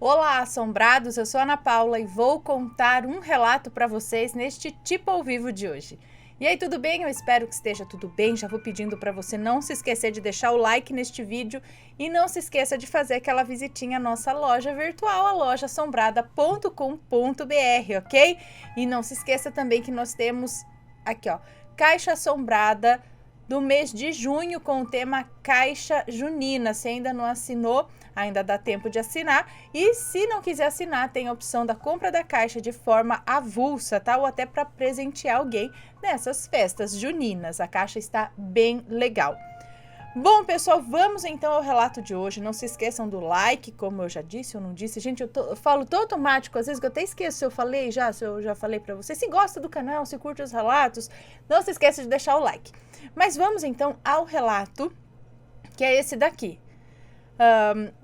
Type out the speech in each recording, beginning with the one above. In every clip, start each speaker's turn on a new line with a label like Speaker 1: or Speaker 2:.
Speaker 1: Olá, assombrados! Eu sou a Ana Paula e vou contar um relato para vocês neste Tipo ao Vivo de hoje. E aí, tudo bem? Eu espero que esteja tudo bem. Já vou pedindo para você não se esquecer de deixar o like neste vídeo e não se esqueça de fazer aquela visitinha à nossa loja virtual, a lojaassombrada.com.br, ok? E não se esqueça também que nós temos aqui, ó, Caixa Assombrada do mês de junho com o tema Caixa Junina. Se ainda não assinou, ainda dá tempo de assinar. E se não quiser assinar, tem a opção da compra da caixa de forma avulsa, tá? Ou até para presentear alguém nessas festas juninas. A caixa está bem legal. Bom, pessoal, vamos então ao relato de hoje. Não se esqueçam do like, como eu já disse ou não disse. Gente, eu falo tão automático, às vezes que eu até esqueço se eu já falei para você. Se gosta do canal, se curte os relatos, não se esqueça de deixar o like. Mas vamos então ao relato, que é esse daqui.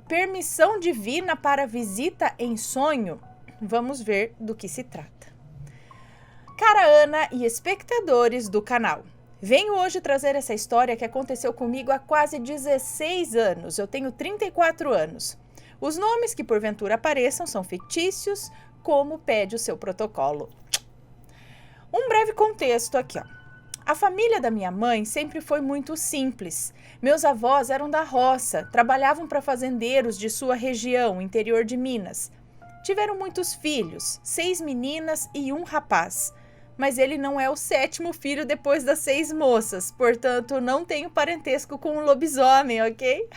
Speaker 1: Permissão divina para visita em sonho. Vamos ver do que se trata. Cara Ana e espectadores do canal. Venho hoje trazer essa história que aconteceu comigo há quase 16 anos. Eu tenho 34 anos. Os nomes que porventura apareçam são fictícios, como pede o seu protocolo. Um breve contexto aqui, ó. A família da minha mãe sempre foi muito simples. Meus avós eram da roça, trabalhavam para fazendeiros de sua região, interior de Minas. Tiveram muitos filhos, 6 meninas e 1 rapaz. Mas ele não é o 7º filho depois das 6 moças, portanto não tenho parentesco com um lobisomem, ok?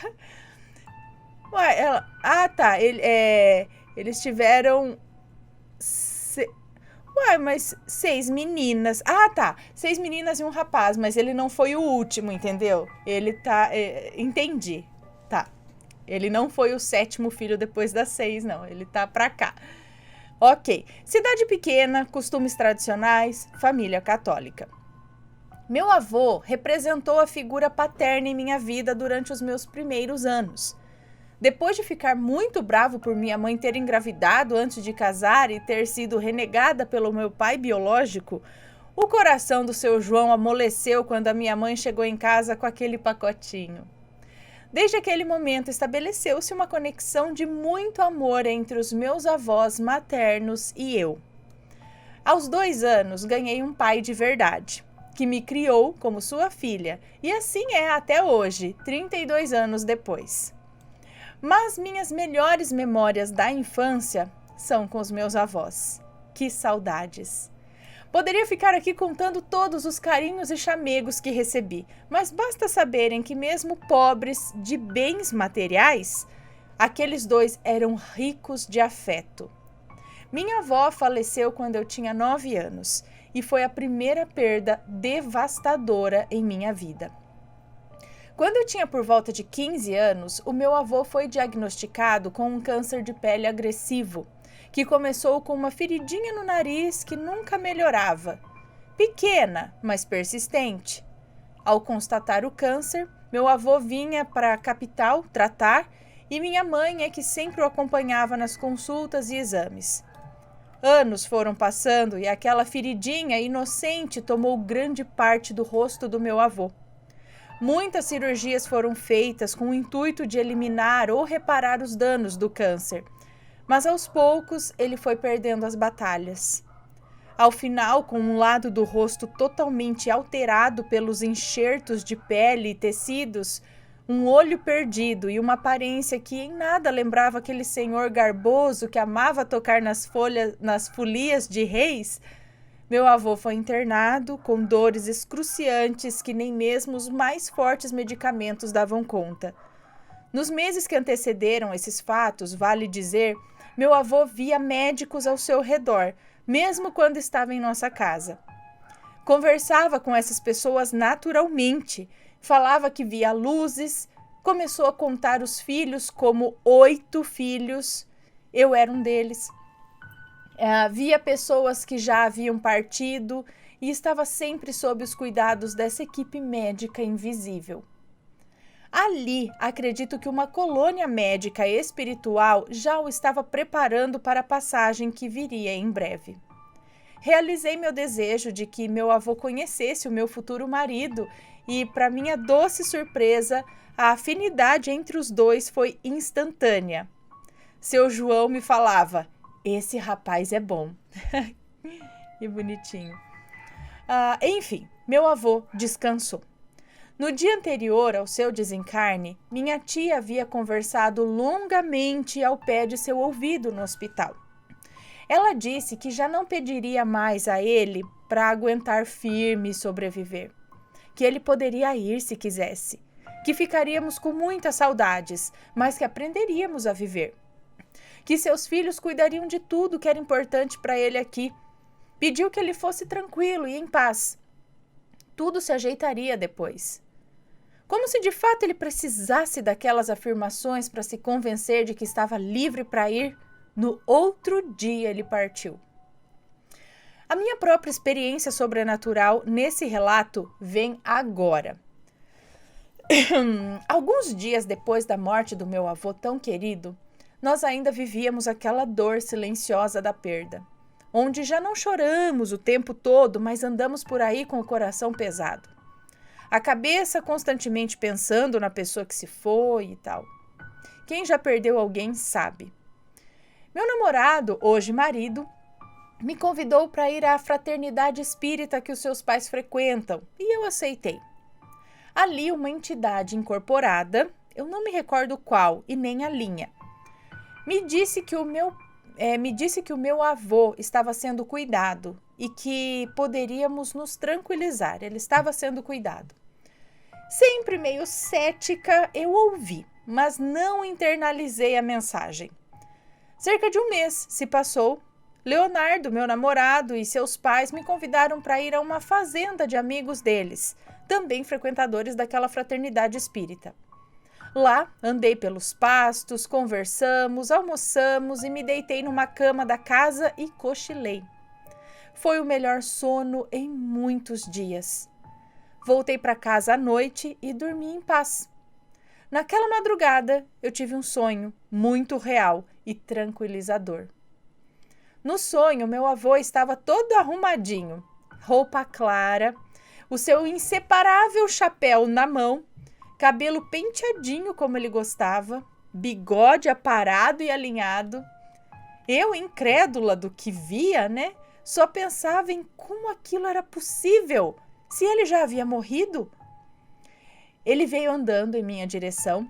Speaker 1: Ué, tá, eles tiveram... Ué, mas 6 meninas... tá, 6 meninas e 1 rapaz, mas ele não foi o último, entendeu? Ele tá... entendi, tá. Ele não foi o 7º filho depois das 6, não, ele tá pra cá. Ok, cidade pequena, costumes tradicionais, família católica. Meu avô representou a figura paterna em minha vida durante os meus primeiros anos. Depois de ficar muito bravo por minha mãe ter engravidado antes de casar e ter sido renegada pelo meu pai biológico, o coração do seu João amoleceu quando a minha mãe chegou em casa com aquele pacotinho. Desde aquele momento estabeleceu-se uma conexão de muito amor entre os meus avós maternos e eu. Aos 2 anos, ganhei um pai de verdade, que me criou como sua filha, e assim é até hoje, 32 anos depois. Mas minhas melhores memórias da infância são com os meus avós. Que saudades! Poderia ficar aqui contando todos os carinhos e chamegos que recebi, mas basta saberem que mesmo pobres de bens materiais, aqueles 2 eram ricos de afeto. Minha avó faleceu quando eu tinha 9 anos e foi a primeira perda devastadora em minha vida. Quando eu tinha por volta de 15 anos, o meu avô foi diagnosticado com um câncer de pele agressivo, que começou com uma feridinha no nariz que nunca melhorava. Pequena, mas persistente. Ao constatar o câncer, meu avô vinha para a capital tratar e minha mãe é que sempre o acompanhava nas consultas e exames. Anos foram passando e aquela feridinha inocente tomou grande parte do rosto do meu avô. Muitas cirurgias foram feitas com o intuito de eliminar ou reparar os danos do câncer. Mas aos poucos ele foi perdendo as batalhas. Ao final, com um lado do rosto totalmente alterado pelos enxertos de pele e tecidos, um olho perdido e uma aparência que em nada lembrava aquele senhor garboso que amava tocar nas folias de reis, meu avô foi internado com dores excruciantes que nem mesmo os mais fortes medicamentos davam conta. Nos meses que antecederam esses fatos, vale dizer, meu avô via médicos ao seu redor, mesmo quando estava em nossa casa. Conversava com essas pessoas naturalmente, falava que via luzes, começou a contar os filhos como 8 filhos, eu era um deles. Via pessoas que já haviam partido e estava sempre sob os cuidados dessa equipe médica invisível. Ali, acredito que uma colônia médica espiritual já o estava preparando para a passagem que viria em breve. Realizei meu desejo de que meu avô conhecesse o meu futuro marido e, para minha doce surpresa, a afinidade entre os dois foi instantânea. Seu João me falava: esse rapaz é bom. Que bonitinho. Enfim, meu avô descansou. No dia anterior ao seu desencarne, minha tia havia conversado longamente ao pé de seu ouvido no hospital. Ela disse que já não pediria mais a ele para aguentar firme e sobreviver, que ele poderia ir se quisesse, que ficaríamos com muitas saudades, mas que aprenderíamos a viver, que seus filhos cuidariam de tudo que era importante para ele aqui. Pediu que ele fosse tranquilo e em paz. Tudo se ajeitaria depois. Como se de fato ele precisasse daquelas afirmações para se convencer de que estava livre para ir, no outro dia ele partiu. A minha própria experiência sobrenatural nesse relato vem agora. Alguns dias depois da morte do meu avô tão querido, nós ainda vivíamos aquela dor silenciosa da perda, onde já não choramos o tempo todo, mas andamos por aí com o coração pesado. A cabeça constantemente pensando na pessoa que se foi e tal. Quem já perdeu alguém sabe. Meu namorado, hoje marido, me convidou para ir à fraternidade espírita que os seus pais frequentam e eu aceitei. Ali uma entidade incorporada, eu não me recordo qual e nem a linha, me disse que o meu avô estava sendo cuidado e que poderíamos nos tranquilizar, ele estava sendo cuidado. Sempre meio cética, eu ouvi, mas não internalizei a mensagem. Cerca de um mês se passou. Leonardo, meu namorado, e seus pais me convidaram para ir a uma fazenda de amigos deles, também frequentadores daquela fraternidade espírita. Lá, andei pelos pastos, conversamos, almoçamos e me deitei numa cama da casa e cochilei. Foi o melhor sono em muitos dias. Voltei para casa à noite e dormi em paz. Naquela madrugada, eu tive um sonho muito real e tranquilizador. No sonho, meu avô estava todo arrumadinho, roupa clara, o seu inseparável chapéu na mão, cabelo penteadinho como ele gostava, bigode aparado e alinhado. Eu, incrédula do que via, só pensava em como aquilo era possível, se ele já havia morrido. Ele veio andando em minha direção.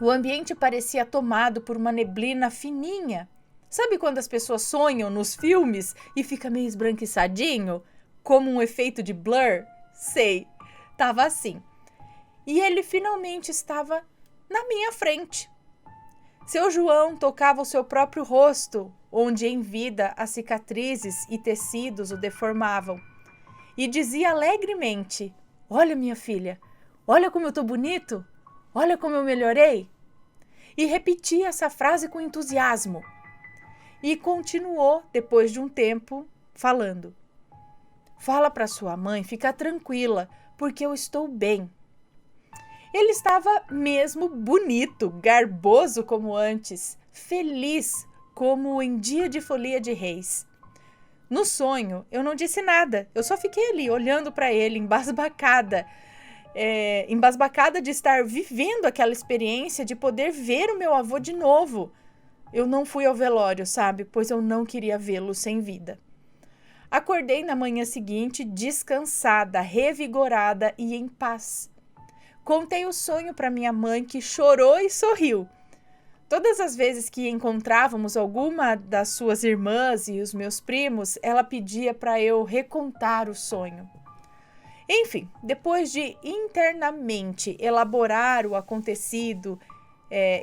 Speaker 1: O ambiente parecia tomado por uma neblina fininha. Sabe quando as pessoas sonham nos filmes e fica meio esbranquiçadinho? Como um efeito de blur? Sei, tava assim. E ele finalmente estava na minha frente. Seu João tocava o seu próprio rosto, onde em vida as cicatrizes e tecidos o deformavam. E dizia alegremente: olha, minha filha, olha como eu tô bonito, olha como eu melhorei. E repetia essa frase com entusiasmo. E continuou, depois de um tempo, falando: fala para sua mãe ficar tranquila, porque eu estou bem. Ele estava mesmo bonito, garboso como antes, feliz como em dia de folia de reis. No sonho, eu não disse nada, eu só fiquei ali olhando para ele, embasbacada de estar vivendo aquela experiência de poder ver o meu avô de novo. Eu não fui ao velório, sabe? Pois eu não queria vê-lo sem vida. Acordei na manhã seguinte, descansada, revigorada e em paz. Contei o sonho para minha mãe, que chorou e sorriu. Todas as vezes que encontrávamos alguma das suas irmãs e os meus primos, ela pedia para eu recontar o sonho. Enfim, depois de internamente elaborar o acontecido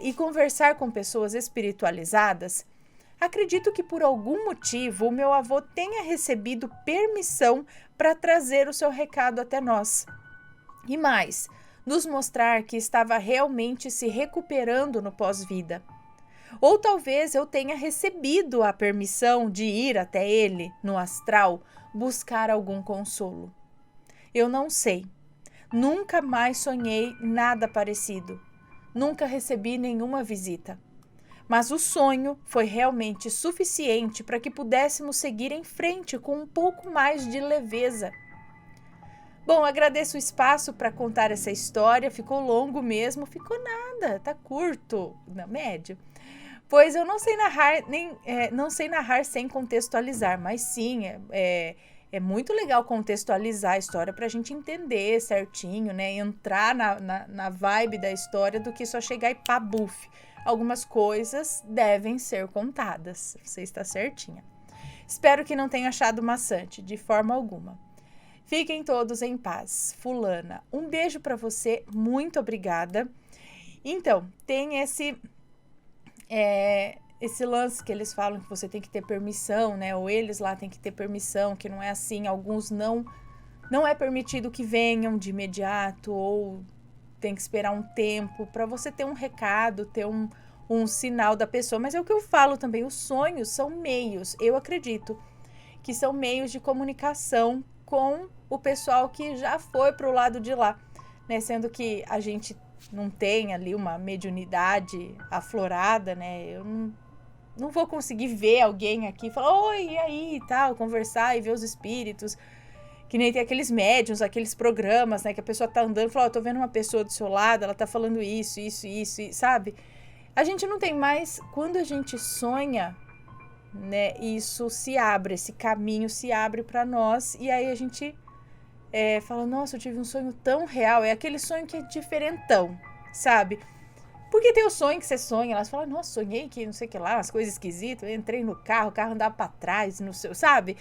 Speaker 1: e conversar com pessoas espiritualizadas, acredito que por algum motivo o meu avô tenha recebido permissão para trazer o seu recado até nós. E mais, nos mostrar que estava realmente se recuperando no pós-vida. Ou talvez eu tenha recebido a permissão de ir até ele, no astral, buscar algum consolo. Eu não sei. Nunca mais sonhei nada parecido. Nunca recebi nenhuma visita. Mas o sonho foi realmente suficiente para que pudéssemos seguir em frente com um pouco mais de leveza. Bom, agradeço o espaço para contar essa história. Ficou longo mesmo, ficou nada, tá curto, não, médio. Pois eu não sei narrar, não sei narrar sem contextualizar, mas sim, é muito legal contextualizar a história pra gente entender certinho, né? Entrar na vibe da história do que só chegar e pá, buf. Algumas coisas devem ser contadas. Você está certinha. Espero que não tenha achado maçante, de forma alguma. Fiquem todos em paz. Fulana, um beijo pra você, muito obrigada. Então, tem esse lance que eles falam que você tem que ter permissão, né? Ou eles lá têm que ter permissão, que não é assim. Alguns não é permitido que venham de imediato, ou tem que esperar um tempo para você ter um recado, ter um sinal da pessoa. Mas é o que eu falo também, os sonhos são meios, eu acredito, que são meios de comunicação com o pessoal que já foi pro lado de lá, né? Sendo que a gente não tem ali uma mediunidade aflorada, né? Eu não vou conseguir ver alguém aqui e falar, oi, e aí, e tal, conversar e ver os espíritos. Que nem tem aqueles médiums, aqueles programas, né? Que a pessoa tá andando e fala, eu tô vendo uma pessoa do seu lado, ela tá falando isso, sabe? A gente não tem mais, quando a gente sonha, né? Isso se abre, esse caminho se abre para nós, e aí a gente fala, nossa, eu tive um sonho tão real, é aquele sonho que é diferentão, sabe? Porque tem o sonho que você sonha, elas falam, nossa, sonhei que não sei o que lá, umas coisas esquisitas, eu entrei no carro, o carro andava pra trás, no seu, sabe?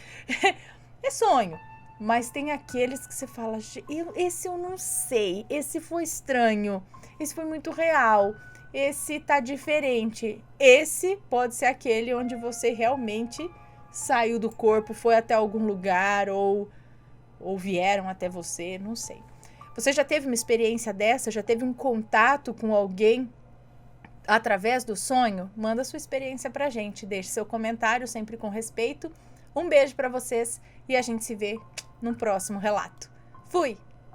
Speaker 1: É sonho. Mas tem aqueles que você fala, esse eu não sei, esse foi estranho, esse foi muito real, esse tá diferente. Esse pode ser aquele onde você realmente saiu do corpo, foi até algum lugar ou vieram até você, não sei. Você já teve uma experiência dessa? Já teve um contato com alguém através do sonho? Manda sua experiência pra gente, deixe seu comentário sempre com respeito. Um beijo pra vocês e a gente se vê no próximo relato. Fui!